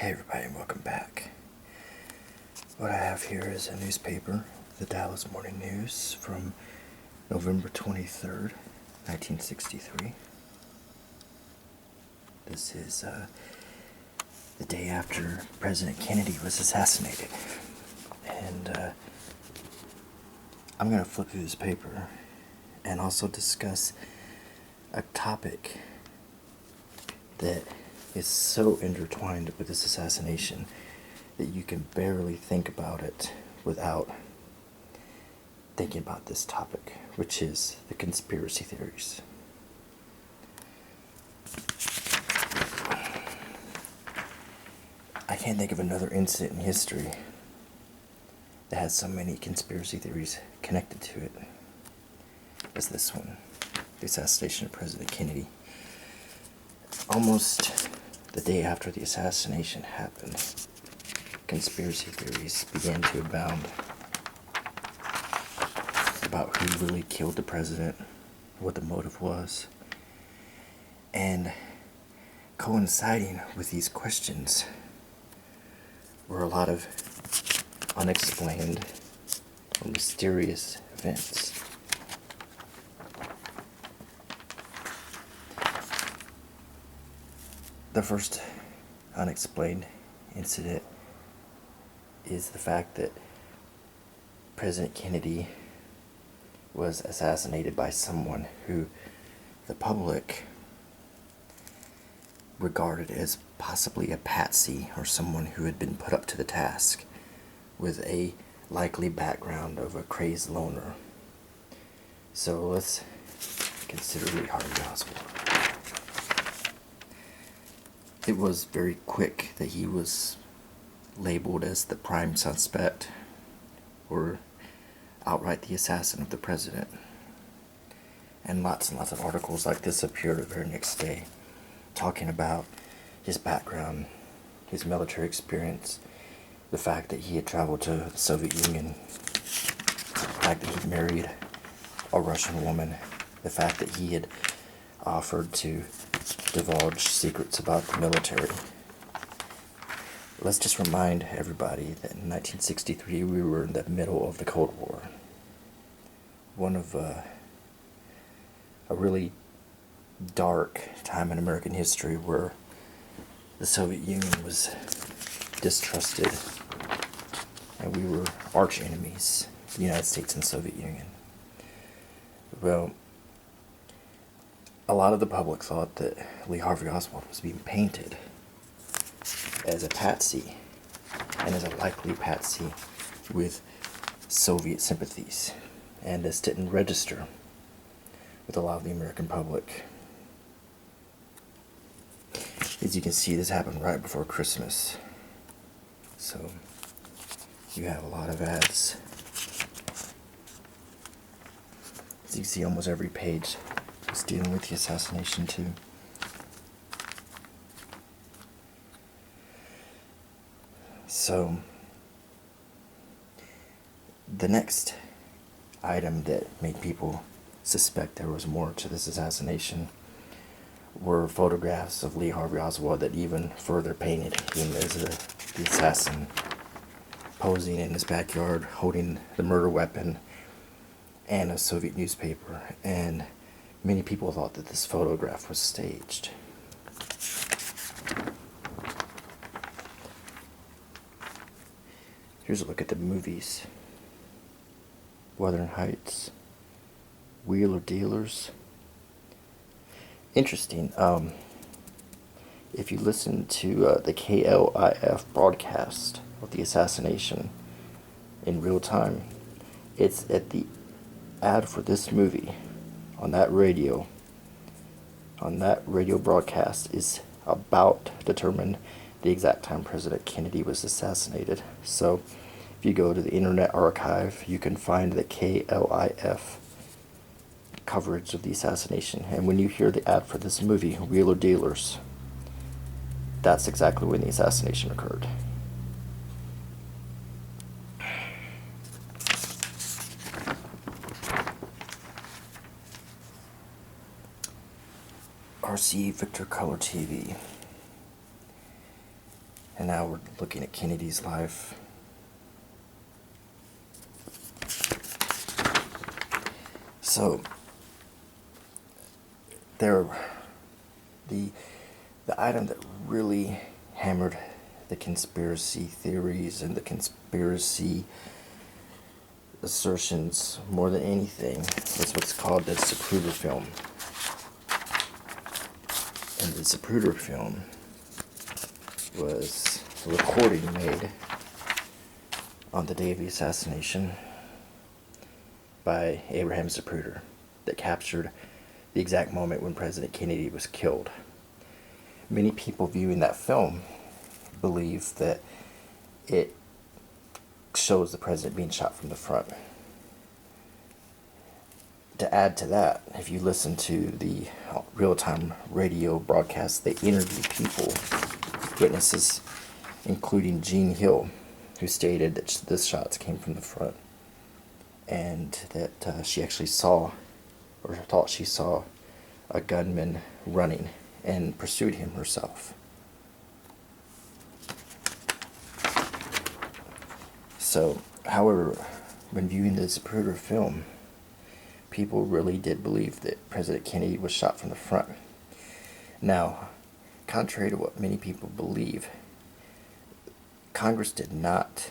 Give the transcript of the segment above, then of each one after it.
Hey everybody, and welcome back. What I have here is a newspaper, the Dallas Morning News, from November 23rd, 1963. This is the day after President Kennedy was assassinated. And I'm going to flip through this paper and also discuss a topic that is so intertwined with this assassination that you can barely think about it without thinking about this topic, which is the conspiracy theories. I can't think of another incident in history that has so many conspiracy theories connected to it as this one, the assassination of President Kennedy. Almost the day after the assassination happened, conspiracy theories began to abound about who really killed the president, what the motive was. And coinciding with these questions were a lot of unexplained or mysterious events. The first unexplained incident is the fact that President Kennedy was assassinated by someone who the public regarded as possibly a patsy, or someone who had been put up to the task with a likely background of a crazed loner. So let's consider Lee Harvey Oswald. It was very quick that he was labeled as the prime suspect, or outright the assassin of the president. And lots of articles like this appeared the very next day, talking about his background, his military experience, the fact that he had traveled to the Soviet Union, the fact that he married a Russian woman, the fact that he had offered to divulge secrets about the military. Let's just remind everybody that in 1963 we were in the middle of the Cold War. One of a really dark time in American history where the Soviet Union was distrusted and we were arch enemies, the United States and the Soviet Union. Well, a lot of the public thought that Lee Harvey Oswald was being painted as a patsy, and as a likely patsy with Soviet sympathies, and this didn't register with a lot of the American public. As you can see, this happened right before Christmas, so you have a lot of ads. As you can see, almost every page is dealing with the assassination too. So, the next item that made people suspect there was more to this assassination were photographs of Lee Harvey Oswald that even further painted him as the assassin, posing in his backyard, holding the murder weapon and a Soviet newspaper, and many people thought that this photograph was staged. Here's a look at the movies. Wuthering Heights, Wheeler Dealers. Interesting. If you listen to the KLIF broadcast of the assassination in real time, it's at the ad for this movie on that radio broadcast is about to determine the exact time President Kennedy was assassinated. So if you go to the Internet Archive, you can find the KLIF coverage of the assassination. And when you hear the ad for this movie, Wheeler Dealers, that's exactly when the assassination occurred. RC Victor Color TV. And now we're looking at Kennedy's life. So the item that really hammered the conspiracy theories and the conspiracy assertions more than anything was what's called the Zapruder film. And the Zapruder film was a recording made on the day of the assassination by Abraham Zapruder that captured the exact moment when President Kennedy was killed. Many people viewing that film believe that it shows the president being shot from the front. To add to that, if you listen to the real-time radio broadcast, they interview people, witnesses, including Jean Hill, who stated that the shots came from the front, and that she actually saw, or thought she saw, a gunman running and pursued him herself. So, however, when viewing the Zapruder film, people really did believe that President Kennedy was shot from the front. Now, contrary to what many people believe, Congress did not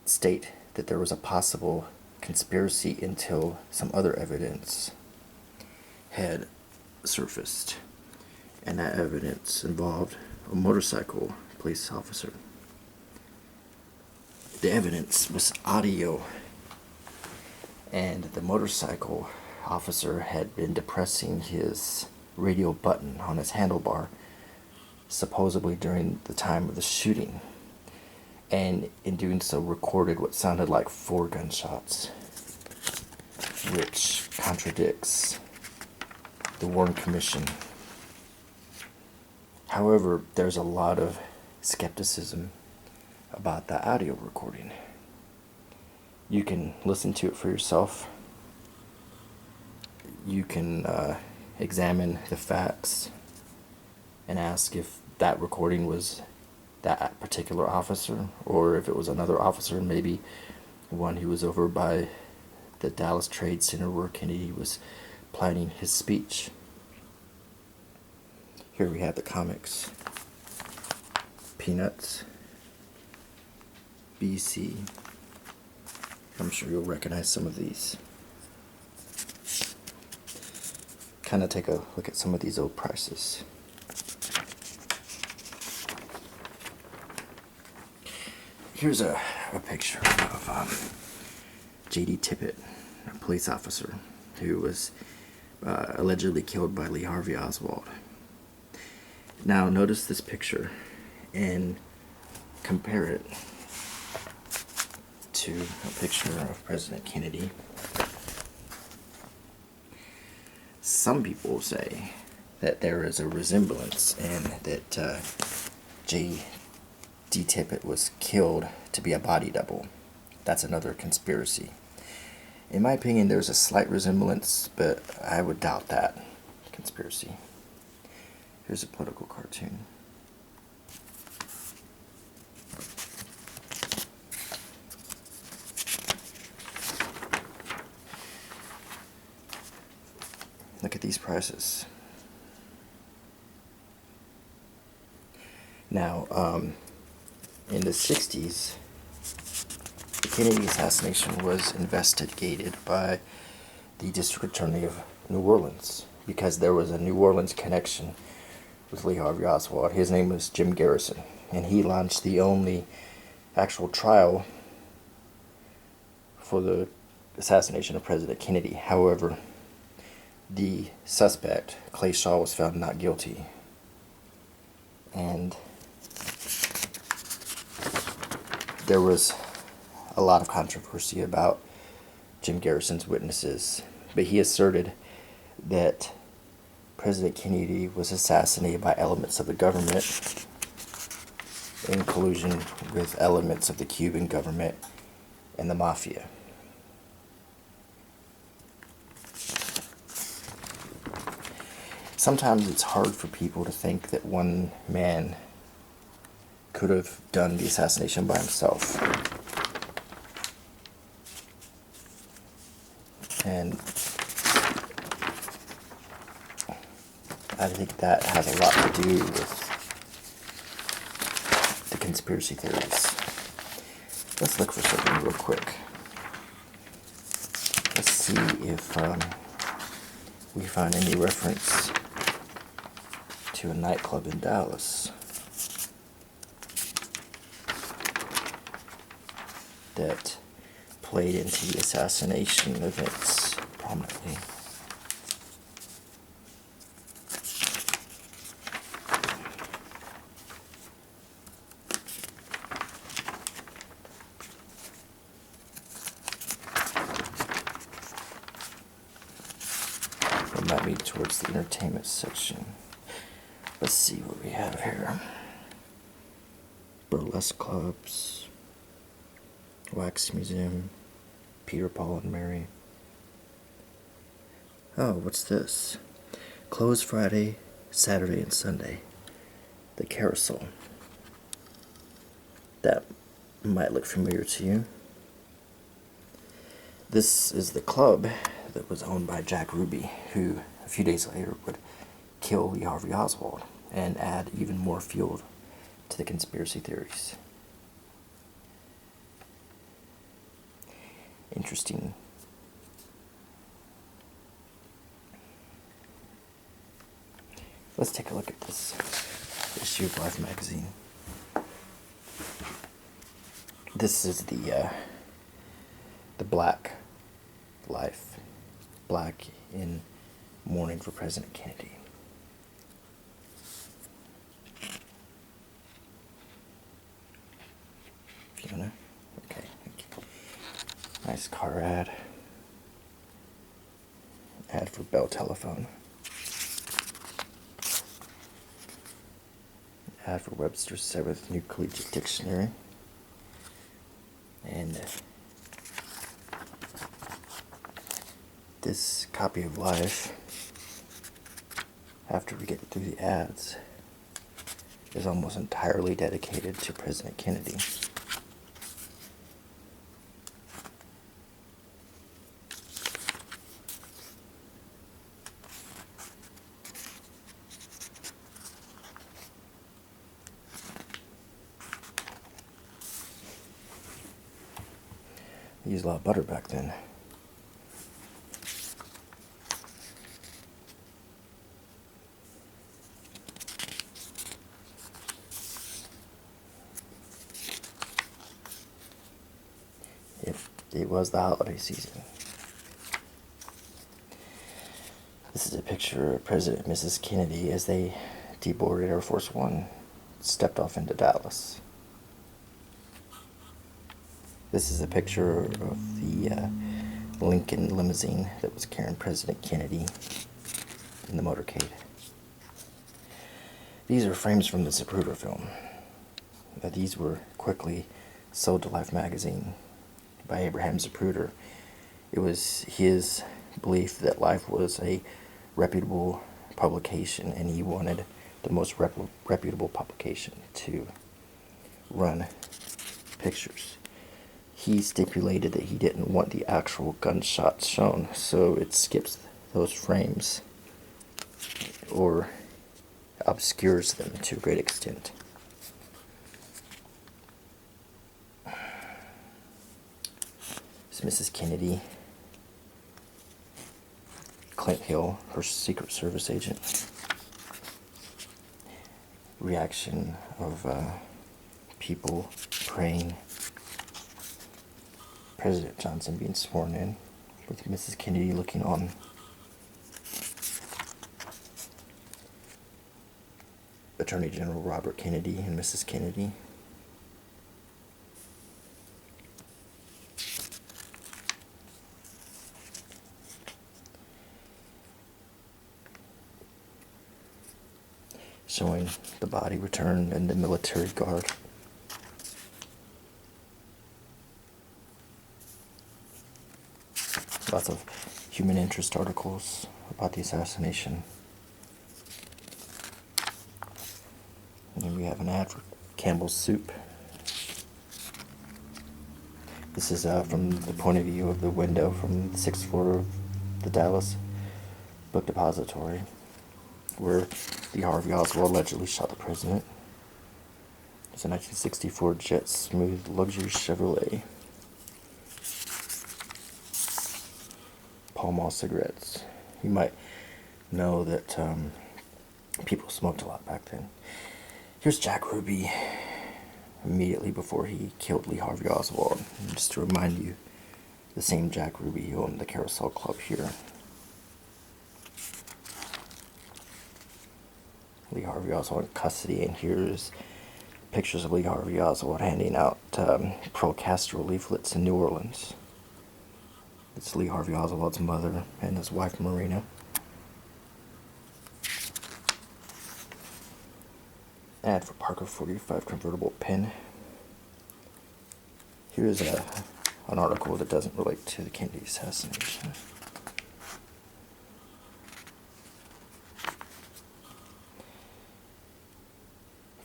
state that there was a possible conspiracy until some other evidence had surfaced. And that evidence involved a motorcycle police officer. The evidence was audio, and the motorcycle officer had been depressing his radio button on his handlebar, supposedly during the time of the shooting, and in doing so recorded what sounded like 4 gunshots, which contradicts the Warren Commission. However, there's a lot of skepticism about the audio recording. You can listen to it for yourself. You can examine the facts and ask if that recording was that particular officer, or if it was another officer, maybe one who was over by the Dallas Trade Center where Kennedy was planning his speech. Here we have the comics. Peanuts. BC. I'm sure you'll recognize some of these. Kind of take a look at some of these old prices. Here's a picture of J.D. Tippit, a police officer who was allegedly killed by Lee Harvey Oswald. Now notice this picture and compare it to a picture of President Kennedy. Some people say that there is a resemblance and that J.D. Tippit was killed to be a body double. That's another conspiracy. In my opinion, there's a slight resemblance, but I would doubt that conspiracy. Here's a political cartoon. Look at these prices. Now, in the 60s, the Kennedy assassination was investigated by the District Attorney of New Orleans because there was a New Orleans connection with Lee Harvey Oswald. His name was Jim Garrison, and he launched the only actual trial for the assassination of President Kennedy. However, the suspect, Clay Shaw, was found not guilty. And there was a lot of controversy about Jim Garrison's witnesses, but he asserted that President Kennedy was assassinated by elements of the government in collusion with elements of the Cuban government and the mafia. sometimes it's hard for people to think that one man could have done the assassination by himself. And I think that has a lot to do with the conspiracy theories. Let's look for something real quick. Let's see if we find any reference to a nightclub in Dallas that played into the assassination events prominently. It might be towards the entertainment section. Let's see what we have here. Burlesque clubs, wax museum, Peter, Paul, and Mary. Oh, what's this? Closed Friday, Saturday, and Sunday. The Carousel. That might look familiar to you. This is the club that was owned by Jack Ruby, who a few days later would kill Lee Harvey Oswald and add even more fuel to the conspiracy theories. Interesting. Let's take a look at this issue of Life magazine. This is the Black Life, Black in Mourning for President Kennedy. Fiona? Okay, thank you. Nice car ad. Ad for Bell Telephone. Ad for Webster's 7th New Collegiate Dictionary. And this copy of Life, after we get through the ads, is almost entirely dedicated to President Kennedy. They used a lot of butter back then. It was the holiday season. This is a picture of President and Mrs. Kennedy as they deboarded Air Force One, stepped off into Dallas. This is a picture of the Lincoln limousine that was carrying President Kennedy in the motorcade. These are frames from the Zapruder film. These were quickly sold to Life magazine by Abraham Zapruder. It was his belief that Life was a reputable publication, and he wanted the most reputable publication to run pictures. He stipulated that he didn't want the actual gunshots shown, so it skips those frames or obscures them to a great extent. It's Mrs. Kennedy, Clint Hill, her Secret Service agent. Reaction of people praying. President Johnson being sworn in, with Mrs. Kennedy looking on. Attorney General Robert Kennedy and Mrs. Kennedy. Showing the body returned and the military guard. Lots of human interest articles about the assassination. And we have an ad for Campbell's Soup. This is from the point of view of the window from the 6th floor of the Dallas Book Depository, where Lee Harvey Oswald allegedly shot the president. It's a 1964 Jet Smooth luxury Chevrolet. Pall Mall cigarettes. You might know that people smoked a lot back then. Here's Jack Ruby immediately before he killed Lee Harvey Oswald. And just to remind you, the same Jack Ruby who owned the Carousel Club here. Lee Harvey Oswald in custody, and here's pictures of Lee Harvey Oswald handing out pro-Castro leaflets in New Orleans. It's Lee Harvey Oswald's mother and his wife Marina. Ad for Parker 45 convertible pen. Here's an article that doesn't relate to the Kennedy assassination.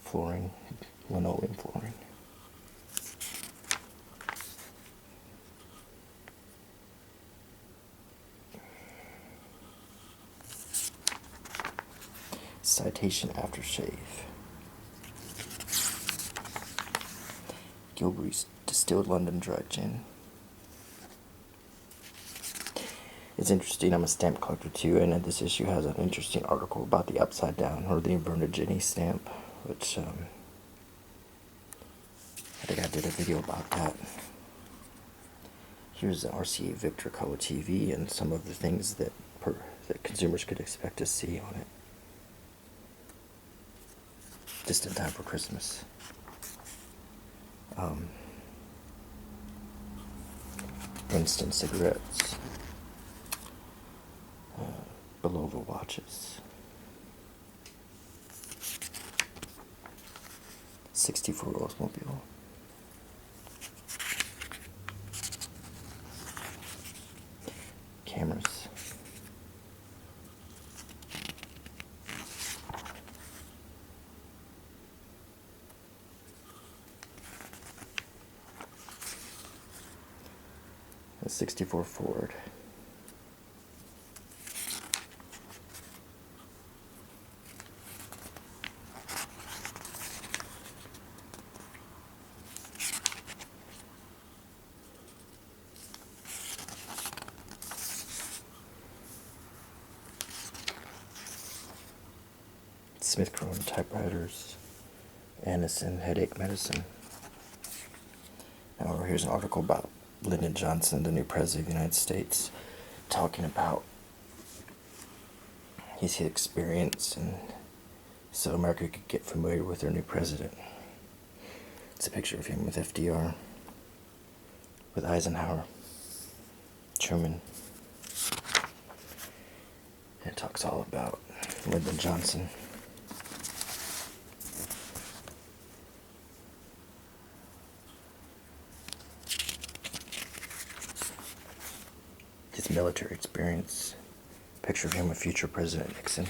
Flooring, linoleum flooring. Citation aftershave. Gilbey's distilled London dry gin. It's interesting, I'm a stamp collector too, and this issue has an interesting article about the upside down, or the inverted Jenny stamp, which I think I did a video about that. Here's the RCA Victor Color TV and some of the things that consumers could expect to see on it. Just in time for Christmas. Instant cigarettes. Belova watches. 64 Oldsmobile. Cameras. A 64 Ford. Smith Crone typewriters. Anacin headache medicine. Now here's an article about Lyndon Johnson, the new president of the United States, talking about his experience and so America could get familiar with their new president. It's a picture of him with FDR, with Eisenhower, Truman. And it talks all about Lyndon Johnson. His military experience. Picture of him with future President Nixon.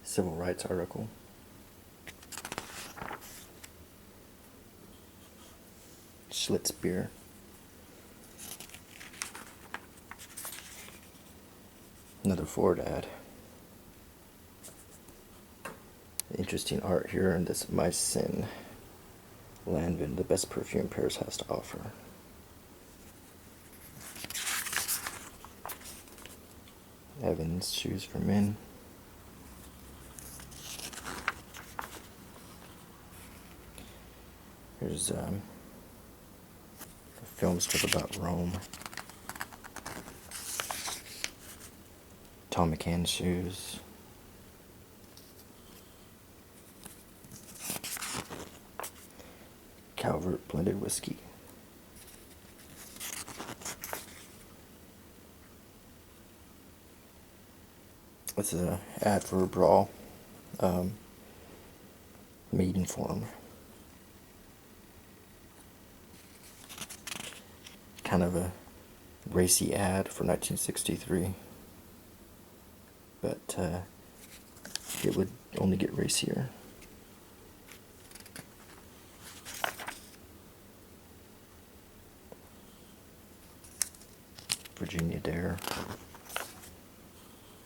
Civil rights article. Schlitz beer. Another Ford ad. Interesting art here in this My Sin Lanvin, the best perfume Paris has to offer. Evans shoes for men. Here's a film strip about Rome. Tom McCann shoes. Calvert blended whiskey. It's an ad for a bra, maiden form. Kind of a racy ad for 1963, but it would only get racier. Virginia Dare.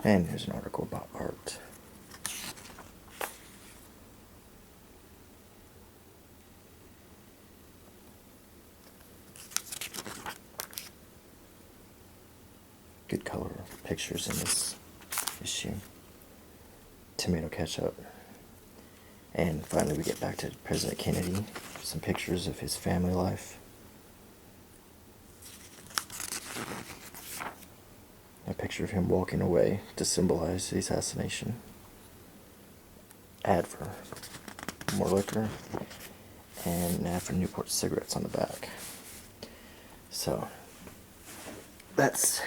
And here's an article about art. Good color pictures in this issue. Tomato ketchup. And finally we get back to President Kennedy. Some pictures of his family life. A picture of him walking away to symbolize the assassination. Ad for more liquor. And an ad for Newport cigarettes on the back. So, that's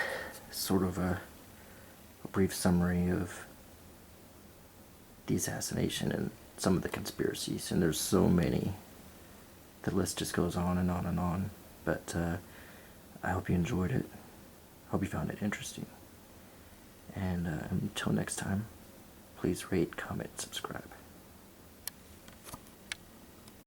sort of a brief summary of the assassination and some of the conspiracies. And there's so many. The list just goes on and on and on. But I hope you enjoyed it. Hope you found it interesting. And until next time, please rate, comment, subscribe.